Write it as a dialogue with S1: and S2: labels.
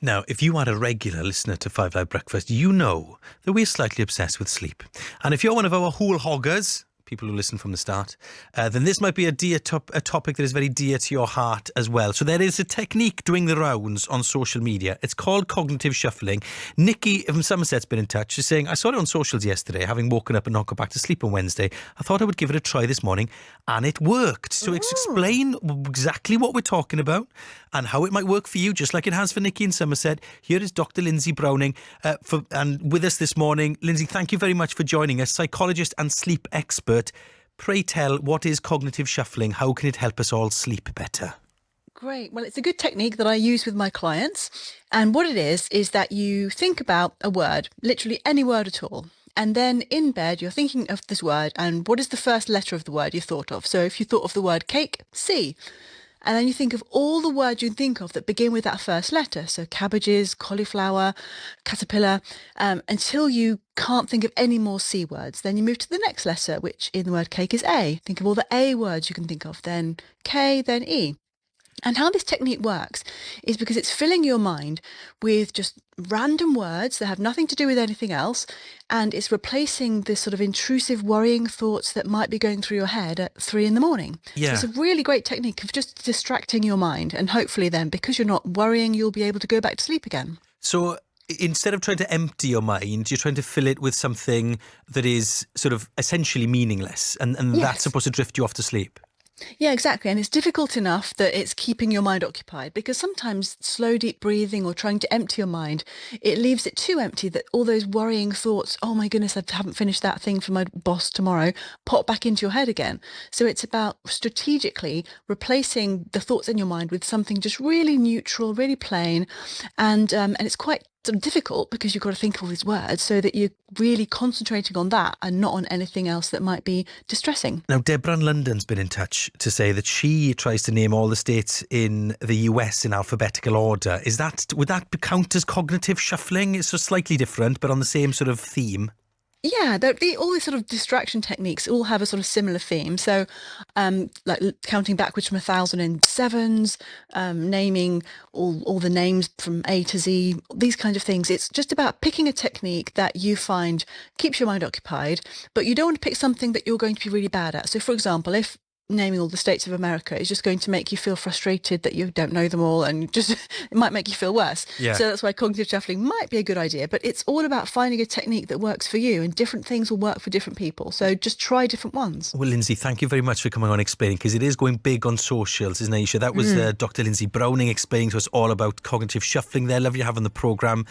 S1: Now, if you are a regular listener to Five Live Breakfast, you know that we're slightly obsessed with sleep. And if you're one of our whole hoggers, people who listen from the start, then this might be a topic that is very dear to your heart as well. So there is a technique doing the rounds on social media. It's called cognitive shuffling. Nikki from Somerset's been in touch. She's saying, I saw it on socials yesterday, having woken up and not got back to sleep on Wednesday. I thought I would give it a try this morning, and it worked. So explain exactly what we're talking about and how it might work for you, just like it has for Nikki in Somerset. Here is Dr Lindsay Browning and with us this morning. Lindsay, thank you very much for joining us, psychologist and sleep expert. Pray tell, what is cognitive shuffling? How can it help us all sleep better?
S2: Great. Well, it's a good technique that I use with my clients. And what it is that you think about a word, literally any word at all. And then in bed, you're thinking of this word and what is the first letter of the word you thought of? So if you thought of the word cake, C. And then you think of all the words you think of that begin with that first letter. So cabbages, cauliflower, caterpillar, until you can't think of any more C words. Then you move to the next letter, which in the word cake is A. Think of all the A words you can think of, then K, then E. And how this technique works is because it's filling your mind with just random words that have nothing to do with anything else, and it's replacing this sort of intrusive worrying thoughts that might be going through your head at 3 a.m.
S1: Yeah.
S2: So it's a really great technique of just distracting your mind, and hopefully then, because you're not worrying, you'll be able to go back to sleep again.
S1: So instead of trying to empty your mind, you're trying to fill it with something that is sort of essentially meaningless, and
S2: Yes.
S1: that's supposed to drift you off to sleep.
S2: Yeah, exactly. And it's difficult enough that it's keeping your mind occupied, because sometimes slow, deep breathing or trying to empty your mind, it leaves it too empty that all those worrying thoughts, oh my goodness, I haven't finished that thing for my boss tomorrow, pop back into your head again. So it's about strategically replacing the thoughts in your mind with something just really neutral, really plain. And it's quite sort of difficult because you've got to think of all these words so that you're really concentrating on that and not on anything else that might be distressing.
S1: Now, Deborah in London's been in touch to say that she tries to name all the states in the US in alphabetical order. Would that count as cognitive shuffling? It's just slightly different, but on the same sort of theme.
S2: Yeah, all these sort of distraction techniques all have a sort of similar theme. So, like counting backwards from 1,000 in sevens, naming all the names from A to Z, these kinds of things. It's just about picking a technique that you find keeps your mind occupied, but you don't want to pick something that you're going to be really bad at. So, for example, if naming all the states of America is just going to make you feel frustrated that you don't know them all, and just it might make you feel worse.
S1: Yeah.
S2: So that's why cognitive shuffling might be a good idea, but it's all about finding a technique that works for you, and different things will work for different people. So just try different ones.
S1: Well, Lindsay, thank you very much for coming on explaining, because it is going big on socials, isn't it, Aisha? That was Dr. Lindsay Browning explaining to us all about cognitive shuffling there. Love you having the programme.